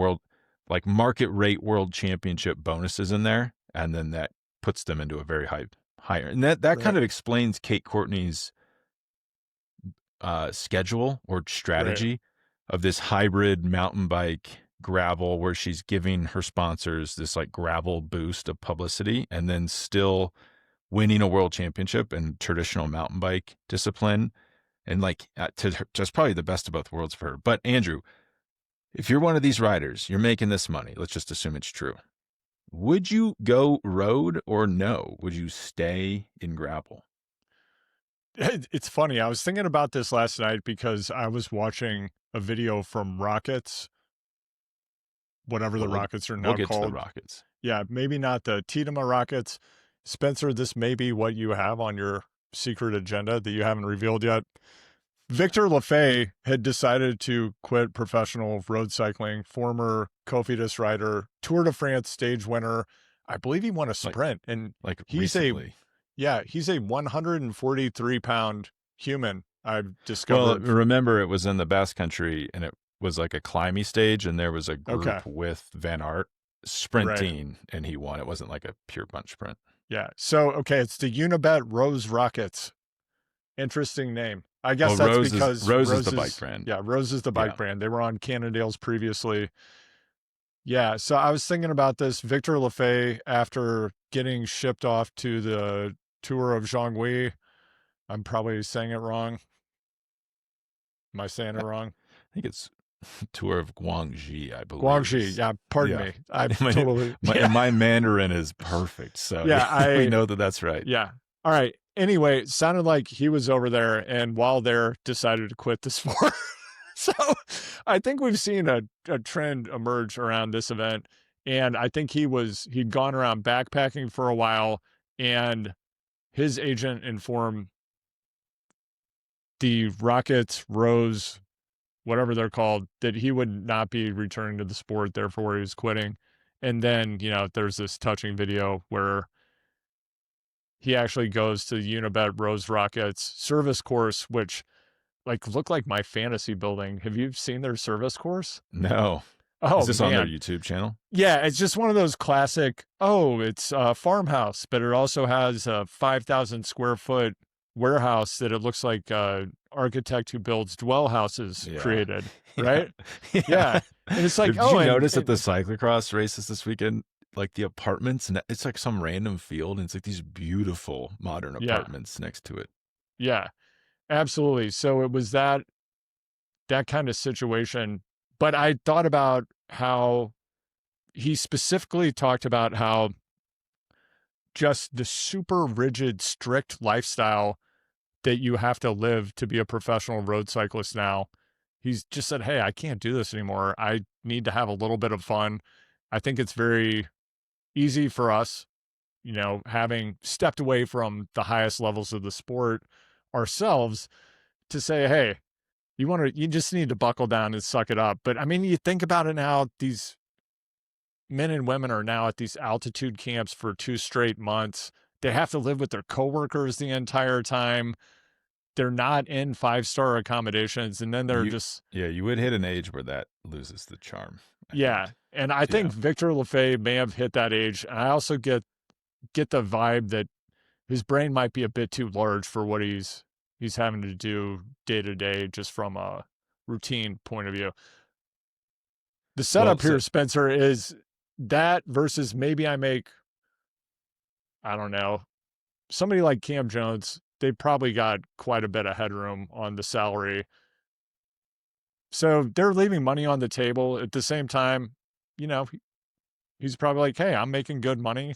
market rate world championship bonuses in there, and then that puts them into a very higher. And that kind of explains Kate Courtney's schedule or strategy of this hybrid mountain bike gravel, where she's giving her sponsors this like gravel boost of publicity, and then still winning a world championship in traditional mountain bike discipline. And like, just probably the best of both worlds for her. But Andrew, if you're one of these riders, you're making this money, let's just assume it's true. Would you go road, or no? Would you stay in gravel? It's funny. I was thinking about this last night because I was watching a video from Rockets, whatever the Rockets are now we'll get called. To the Rockets. Yeah, maybe not the Tiedemann Rockets. Spencer, this may be what you have on your secret agenda that you haven't revealed yet. Victor Lafay had decided to quit professional road cycling, former Cofidis rider, Tour de France stage winner. I believe he won a Like sprint, and like he's a recently. he's a 143-pound human, I've Well, discovered. remember it was in the Basque Country and it was like a climbing stage, and there was a Okay, group with Van Aert right. sprinting, and he won. It wasn't like a pure bunch sprint. Yeah. So, okay, it's the Unibet Rose Rockets. Interesting name. I Oh, guess that's because Rose is the Rose bike is brand. yeah, Rose is the Yeah. bike brand. They were on Cannondale's previously. Yeah, so I was thinking about this. Victor Lafay, after getting shipped off to the Tour of Zhongli, I'm probably saying it wrong. Am I saying it I wrong? think it's Tour of Guangxi, I believe Guangxi. is. Yeah, pardon Yeah. me. I My, totally and yeah. my Mandarin is perfect, so Yeah, we know that that's right. yeah. All right. Anyway, it sounded like he was over there and while there decided to quit the sport. So I think we've seen a trend emerge around this event. And I think he'd gone around backpacking for a while, and his agent informed the Rockets, Rose, whatever they're called, that he would not be returning to the sport, therefore he was quitting. And then, there's this touching video where he actually goes to the Unibet Rose Rockets service course, which looked like my fantasy building. Have you seen their service course? No. Is Oh this on their man. YouTube channel? Yeah, it's just one of those classic, it's a farmhouse, but it also has a 5,000 square foot warehouse that it looks like architect who builds dwell houses Yeah. created, Yeah. right? Yeah. Yeah. And it's like, Did oh, you and, notice at and the cyclocross races this weekend, like the apartments, and it's like some random field, and it's like these beautiful modern yeah, apartments next to it. yeah, absolutely. So it was that kind of situation. But I thought about how he specifically talked about how just the super rigid, strict lifestyle that you have to live to be a professional road cyclist now. He's just said, hey, I can't do this anymore. I need to have a little bit of fun. I think it's very easy for us, having stepped away from the highest levels of the sport ourselves, to say, hey, you just need to buckle down and suck it up. But I mean, you think about it now, these men and women are now at these altitude camps for 2 straight months. They have to live with their coworkers the entire time. They're not in 5-star accommodations, and then they're You, just yeah, you would hit an age where that loses the charm, I yeah. think. And I Yeah. think Victor Lafay may have hit that age. And I also get the vibe that his brain might be a bit too large for what he's having to do day to day, just from a routine point of view. The Well, setup here, Spencer, is that versus maybe I don't know, somebody like Cam Jones. They probably got quite a bit of headroom on the salary. So they're leaving money on the table. At the same time, you know, he's probably like, hey, I'm making good money.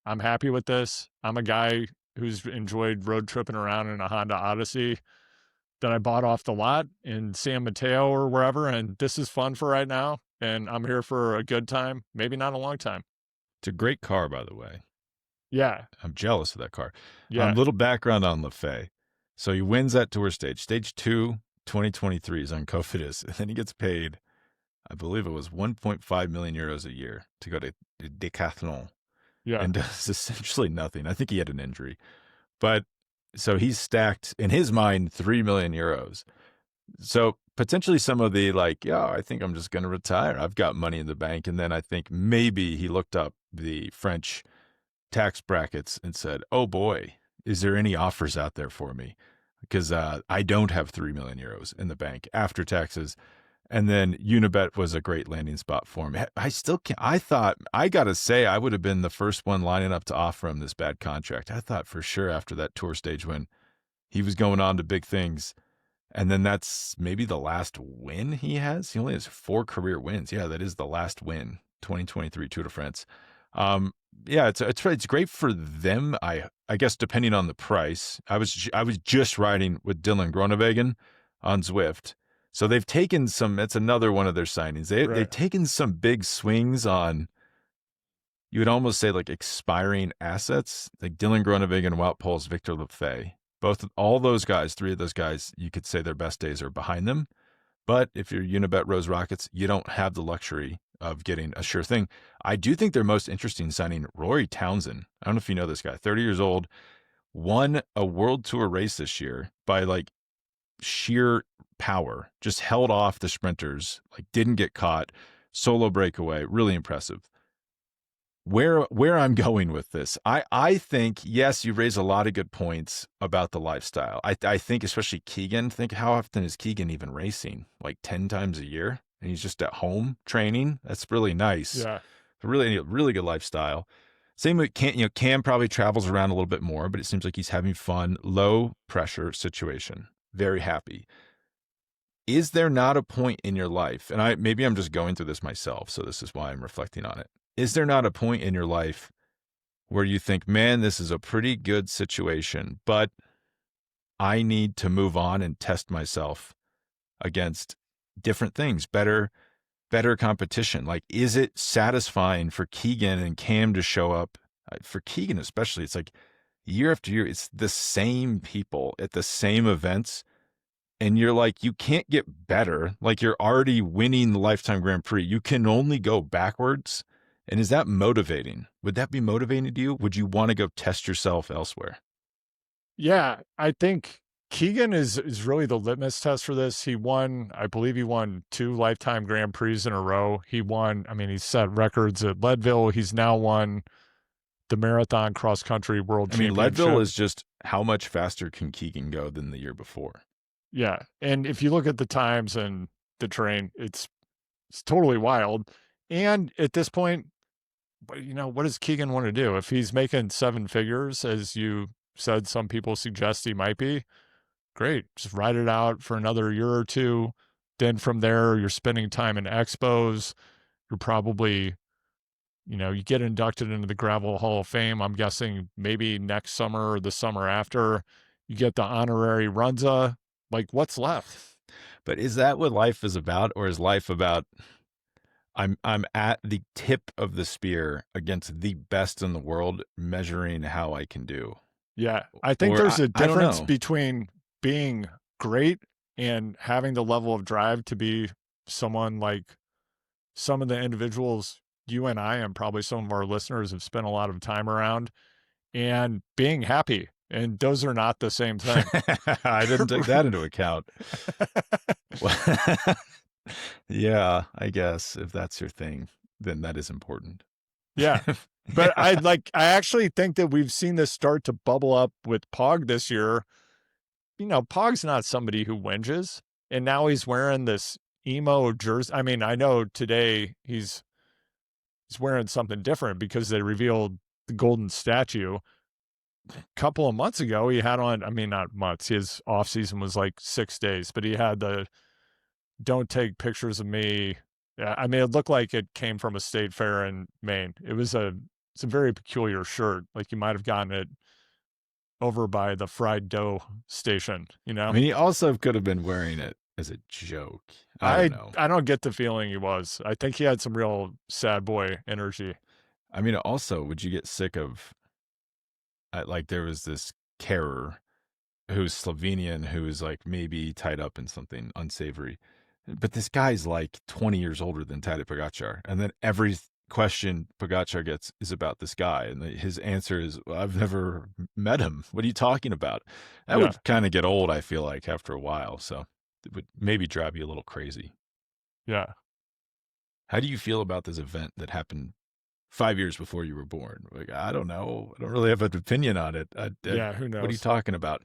I'm happy with this. I'm a guy who's enjoyed road tripping around in a Honda Odyssey that I bought off the lot in San Mateo or wherever. And this is fun for right now. And I'm here for a good time, maybe not a long time. it's a great car, by the way. Yeah. I'm jealous of that car. Yeah. Little background on Lafay. So he wins that tour stage. Stage 2, 2023 is on Cofidis, and then he gets paid, I believe it was 1.5 million euros a year to go to Decathlon Yeah. and does essentially nothing. I think he had an injury. But so he's stacked, in his mind, 3 million euros. So potentially some of the I think I'm just going to retire. I've got money in the bank. And then I think maybe he looked up the French tax brackets and said, oh boy, is there any offers out there for me? Because I don't have 3 million euros in the bank after taxes. And then Unibet was a great landing spot for him. I still can't. I thought, I got to say, I would have been the first one lining up to offer him this bad contract. I thought for sure after that tour stage when he was going on to big things. And then that's maybe the last win he has. He only has 4 career wins. Yeah, that is the last win, 2023 Tour de France. Yeah, it's great for them. I guess depending on the price. I was just riding with Dylan Groenewegen on Zwift. So they've taken some. It's another one of their signings. They've taken some big swings on, you would almost say, like expiring assets, like Dylan Groenewegen, Wout Poels, Victor Lafay. All those guys, 3 of those guys, you could say their best days are behind them. But if you're Unibet Rose Rockets, you don't have the luxury of getting a sure thing. I do think their most interesting signing, Rory Townsend. I don't know if you know this guy, 30 years old, won a world tour race this year by like sheer power, just held off the sprinters, like didn't get caught, solo breakaway, really impressive. Where I'm going with this, I think, yes, you raise a lot of good points about the lifestyle. I think especially Keegan, think how often is Keegan even racing? Like 10 times a year? And he's just at home training? That's really nice. Yeah. Really, really good lifestyle. Same with Cam, Cam probably travels around a little bit more, but it seems like he's having fun, low pressure situation. Very happy. Is there not a point in your life, and maybe I'm just going through this myself, so this is why I'm reflecting on it. Is there not a point in your life where you think, man, this is a pretty good situation, but I need to move on and test myself against different things, better competition? Like, is it satisfying for Keegan and Cam to show up? For Keegan especially, it's like year after year, it's the same people at the same events. And you're like, you can't get better. Like, you're already winning the Lifetime Grand Prix. You can only go backwards. And is that motivating? Would that be motivating to you? Would you want to go test yourself elsewhere? Yeah, I think Keegan is really the litmus test for this. I believe he won 2 Lifetime Grand Prix in a row. He set records at Leadville. He's now won the Marathon Cross Country World Championship. Leadville is just how much faster can Keegan go than the year before? Yeah, and if you look at the times and the terrain, it's totally wild. And at this point, what does Keegan want to do? If he's making 7 figures, as you said, some people suggest he might be, great. Just ride it out for another year or two. Then from there, you're spending time in expos. You're probably, you get inducted into the Gravel Hall of Fame. I'm guessing maybe next summer or the summer after. You get the honorary Runza. Like, what's left? But is that what life is about? Or is life about, I'm at the tip of the spear against the best in the world, measuring how I can do? Yeah, I think there's a difference between being great and having the level of drive to be someone like some of the individuals you and I, and probably some of our listeners, have spent a lot of time around, and being happy. And those are not the same thing. I didn't take that into account. Yeah, I guess if that's your thing, then that is important. Yeah. But I actually think that we've seen this start to bubble up with Pog this year. Pog's not somebody who whinges, and now he's wearing this emo jersey. I mean, I know today he's wearing something different because they revealed the golden statue. A couple of months ago, he had on, not months, his off season was like 6 days, but he had the "Don't take pictures of me." Yeah, it looked like it came from a state fair in Maine. It's a very peculiar shirt. Like, you might have gotten it over by the fried dough station, he also could have been wearing it as a joke. I don't know. I don't get the feeling he was. I think he had some real sad boy energy. Also, would you get sick of, there was this carer who's Slovenian, who's like maybe tied up in something unsavory. But this guy's like 20 years older than Tadej Pogačar. And then every question Pogačar gets is about this guy. And his answer is, well, I've never met him. What are you talking about? That would kind of get old, I feel like, after a while. So it would maybe drive you a little crazy. Yeah. How do you feel about this event that happened 5 years before you were born? Like, I don't know. I don't really have an opinion on it. Who knows? What are you talking about?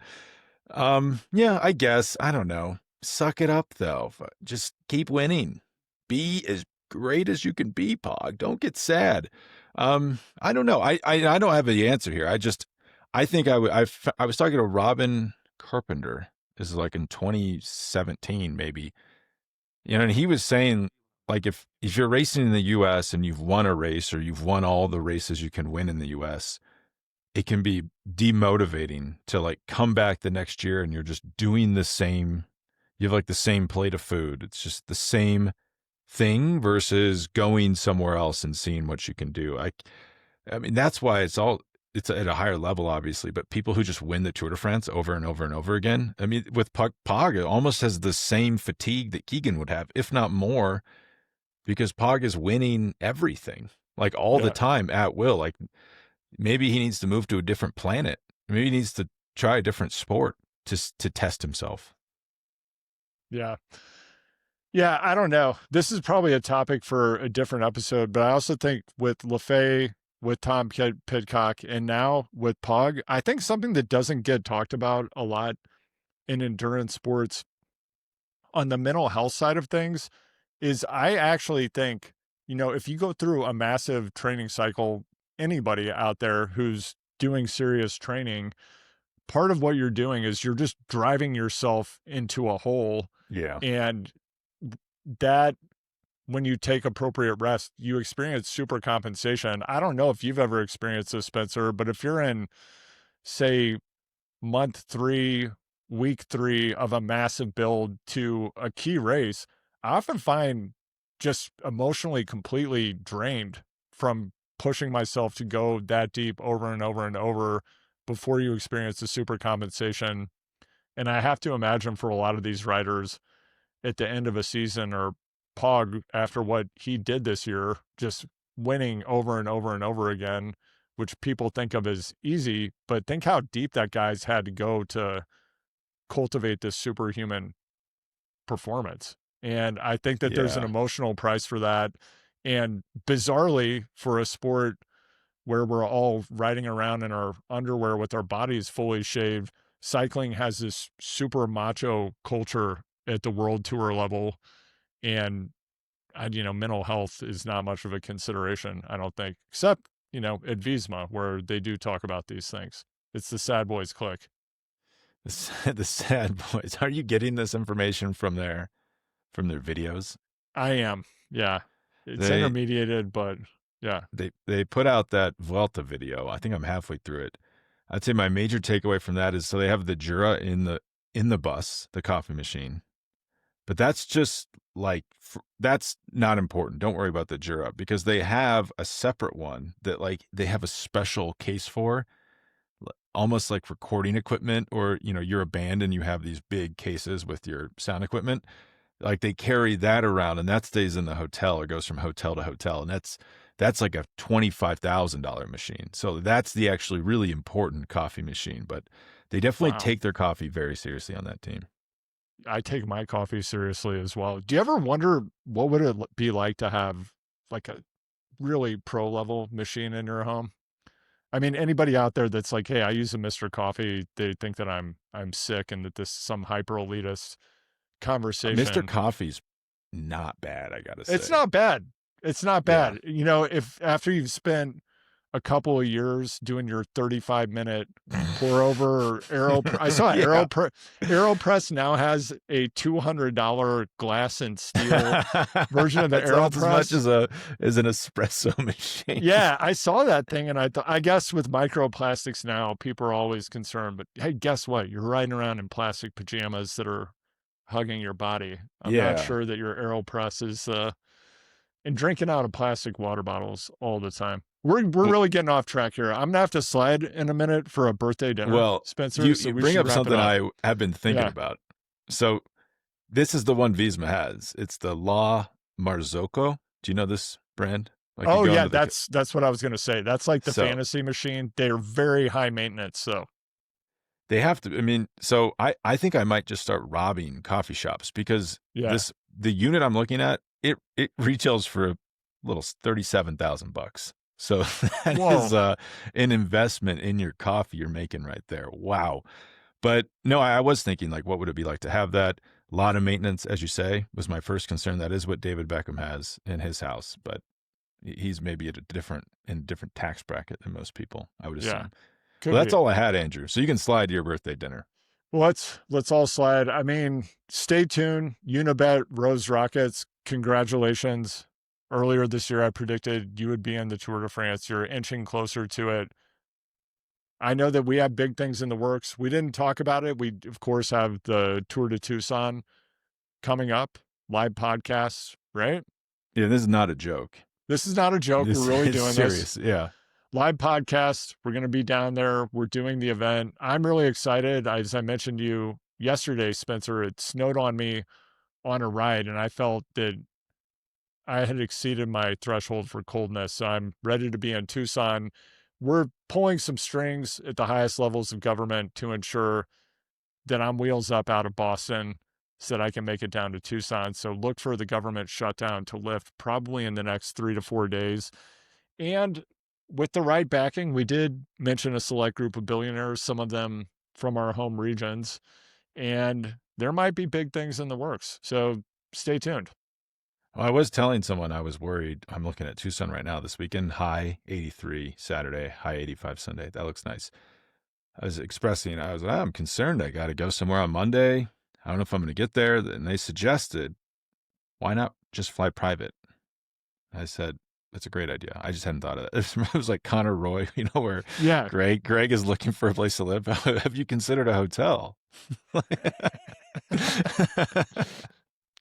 Yeah, I guess. I don't know. Suck it up, though. Just keep winning. Be as great as you can be, Pog. Don't get sad. I don't know. I don't have the answer here. I think I was talking to Robin Carpenter. This is like in 2017, maybe. And he was saying, like, if you're racing in the U.S. and you've won a race, or you've won all the races you can win in the U.S., it can be demotivating to like come back the next year and you're just doing the same. You have like the same plate of food. It's just the same thing versus going somewhere else and seeing what you can do. That's why it's at a higher level, obviously, but people who just win the Tour de France over and over and over again. With Pog, it almost has the same fatigue that Keegan would have, if not more, because Pog is winning everything, like, all the Yeah. time at will. Like, maybe he needs to move to a different planet. Maybe he needs to try a different sport to test himself. Yeah. Yeah, I don't know. This is probably a topic for a different episode, but I also think with LaFay, with Tom Pidcock, and now with Pog, I think something that doesn't get talked about a lot in endurance sports on the mental health side of things is I actually think, if you go through a massive training cycle, anybody out there who's doing serious training, part of what you're doing is you're just driving yourself into a hole. Yeah. And that, when you take appropriate rest, you experience super compensation. I don't know if you've ever experienced this, Spencer, but if you're in, say, month 3, week 3 of a massive build to a key race, I often find just emotionally completely drained from pushing myself to go that deep over and over and over before you experience the super compensation. And I have to imagine for a lot of these riders at the end of a season, or Pog after what he did this year, just winning over and over and over again, which people think of as easy, but think how deep that guy's had to go to cultivate this superhuman performance. And I think that there's an Yeah. emotional price for that. And bizarrely, for a sport where we're all riding around in our underwear with our bodies fully shaved, cycling has this super macho culture at the world tour level. And, mental health is not much of a consideration, I don't think, except, at Visma, where they do talk about these things. It's the sad boys clique. The sad boys. Are you getting this information from their videos? I am. Yeah. It's They intermediated, but yeah. they put out that Vuelta video. I think I'm halfway through it. I'd say my major takeaway from that is, so they have the Jura in the bus, the coffee machine. But that's just like, that's not important. Don't worry about the Jura, because they have a separate one that, like, they have a special case for, almost like recording equipment, or, you're a band and you have these big cases with your sound equipment. Like, they carry that around, and that stays in the hotel, or goes from hotel to hotel. And that's like a $25,000 machine. So that's the actually really important coffee machine. But they definitely Wow. take their coffee very seriously on that team. I take my coffee seriously as well. Do you ever wonder what would it be like to have like a really pro level machine in your home? I mean, anybody out there that's like, "Hey, I use a Mr. Coffee," they think that I'm sick and that this is some hyper elitist Mr. conversation. Coffee's not bad, I gotta It's say. not bad. It's not Yeah. bad. If after you've spent a couple of years doing your 35-minute pour over or I saw Yeah. AeroPress now has a $200 glass and steel version of the That's almost as much AeroPress. as an espresso machine. Yeah, I saw that thing and I guess with microplastics now, people are always concerned, but hey, guess what? You're riding around in plastic pajamas that are hugging your body. I'm not Yeah. sure that your AeroPress is and drinking out of plastic water bottles all the time. We're W really getting off track here. I'm gonna have to slide in a minute for a birthday dinner, Well, Spencer, you so we bring should up wrap it something up. I have been thinking Yeah. about. So, this is the one Visma has. It's the La Marzocco. Do you know this brand? Like, you Oh go yeah, into the that's what I was gonna say. That's like the so fantasy machine. They're very high maintenance, so they have to, I mean, so I think I might just start robbing coffee shops, because yeah. the unit I'm looking at, it retails for a little $37,000. So that is Whoa. an investment in your coffee you're making right there. Wow. But no, I was thinking, like, what would it be like to have that? A lot of maintenance, as you say, was my first concern. That is what David Beckham has in his house, but he's maybe at in a different tax bracket than most people, I would Yeah. assume. Could Well, that's be. all I had, Andrew. So you can slide to your birthday dinner. Well, let's all slide. I mean, stay tuned. Unibet Rose Rockets. Congratulations. Earlier this year, I predicted you would be in the Tour de France. You're inching closer to it. I know that we have big things in the works. We didn't talk about it. We, of course, have the Tour de Tucson coming up, live podcasts, right? Yeah, this is not a joke. This is not a joke. We're This really is doing this. serious. Yeah. Live podcast. We're going to be down there. We're doing the event. I'm really excited. As I mentioned to you yesterday, Spencer, it snowed on me on a ride, and I felt that I had exceeded my threshold for coldness. So I'm ready to be in Tucson. We're pulling some strings at the highest levels of government to ensure that I'm wheels up out of Boston so that I can make it down to Tucson. So look for the government shutdown to lift probably in the next 3 to 4 days. And with the right backing, we did mention a select group of billionaires, some of them from our home regions, and there might be big things in the works. So stay tuned. Well, I was telling someone I was worried. I'm looking at Tucson right now this weekend, high 83 Saturday, high 85 Sunday. That looks nice. I was expressing, I'm concerned. I got to go somewhere on Monday. I don't know if I'm going to get there. And they suggested, why not just fly private? I said, that's a great idea. I just hadn't thought of it. It was like Connor Roy, where Yeah. Greg is looking for a place to live. Have you considered a hotel?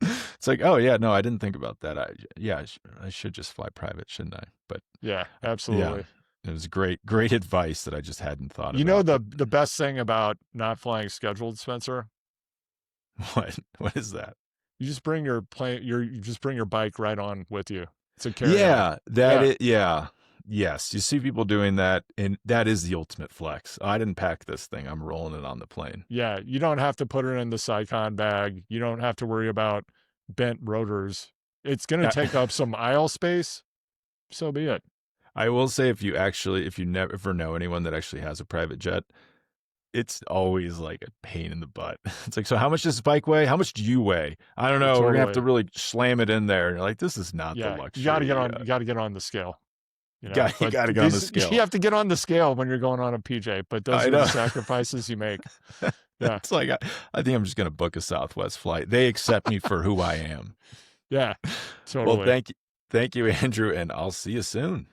It's like, oh yeah, no, I didn't think about that. I should just fly private, shouldn't I? But yeah, absolutely. It was great advice that I just hadn't thought about. You know, the best thing about not flying scheduled, Spencer? What is that? You just bring your you just bring your bike right on with you. It's a carry-on. Yes, you see people doing that, and that is the ultimate flex. I didn't pack this thing. I'm rolling it on the plane. Yeah, you don't have to put it in the Sicon bag. You don't have to worry about bent rotors. It's going to take up some aisle space. So be it. I will say, if you never know anyone that actually has a private jet, it's always like a pain in the butt. It's like, so how much does this bike weigh? How much do you weigh? I don't know. Totally. We're gonna have to really slam it in there. And you're like, this is not the luxury. You got to get on the the scale. You got to get on the scale. You have to get on the scale when you're going on a PJ, but those are the sacrifices you make. Yeah. It's like, I think I'm just going to book a Southwest flight. They accept me for who I am. Yeah, totally. Well, thank you, Andrew, and I'll see you soon.